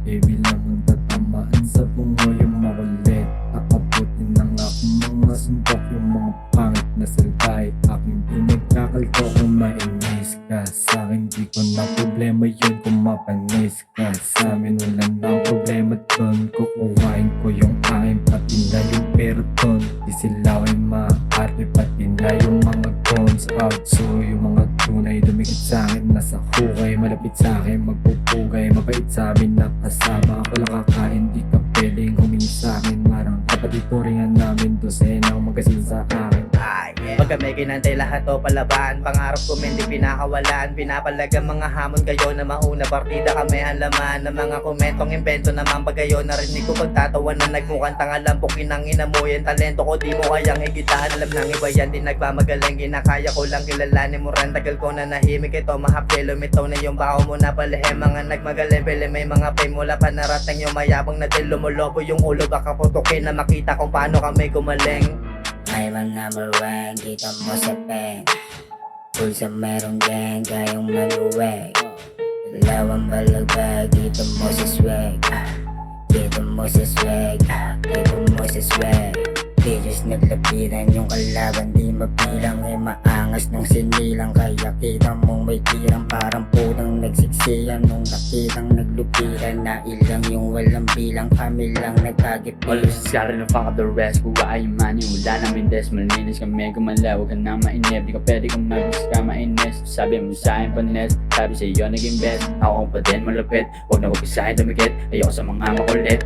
baby lang ang tatamaan sa bungo yung makulit. Kakabutin ng aking mga sumbok yung mga pangit na salbay. Aking pinagkakalto kung mainis ka sa'kin, di ko na problema yun kung mapanis ka sa'min. Wala na problema dun, kukuhain ko yung aking pati na yung pera dun. Di sila ay maaarte pati na yung mga guns out. So yung mga tunay dumikit sa'kin, nasa hukay, malapit sa'kin, magpupugay, mabait sa'min na kasama. Ako lang kakain, di ka pwedeng humingi sa'kin. Marang kapatituringan namin, dosenang magasin sa akin. Pagka may kinantay lahat o palaban, pangarap ko men di pinakawalan. Pinapalagan mga hamon kayo na mauna, partida kami ang laman ng mga komentong invento naman pagayo. Narinig ko pagtatawa na nagmukhang tanga lang, pukinang ina mo yan. Talento ko di mo kayang higitan, alam ng iba yan, di nagmamagaling. Kinakaya ko lang kilalanin mo rin, tagal ko na nahimik ito. Mahapde lumitaw na yung baho mo na palihim. Mga nagmagaling, pili may mga fame, wala pa narating yung mayabang na din lumulobo yung ulo. Baka putukin na makita kung paano kami gumaling. I'm a number one, dito mo sa pen. Pulsa merong gang, kayong maluwag. Dalawang balagbag, dito mo sa swag. Dito mo sa swag, dito mo sa swag. Digits naglapitan yung kalaban, di mabilang. Ay maangas ng sinilang, kaya kita mong may tirang. Parang putang nagsiksiyan nung nakitang naglupitan. Na ilang yung walang bilang, kami lang nagkagipit. Always scatter the fuck up the rest. Kuha ay money, wala namin des. Malinis kami, gumala, huwag ka na mainip. Di ka pwede kung mabis ka mainis. Sabi mo sa'kin panes, sabi sa'yo naging best. Ako pa din malupit, huwag na huwag sa'kin dumikit. Ayoko sa mga makulit.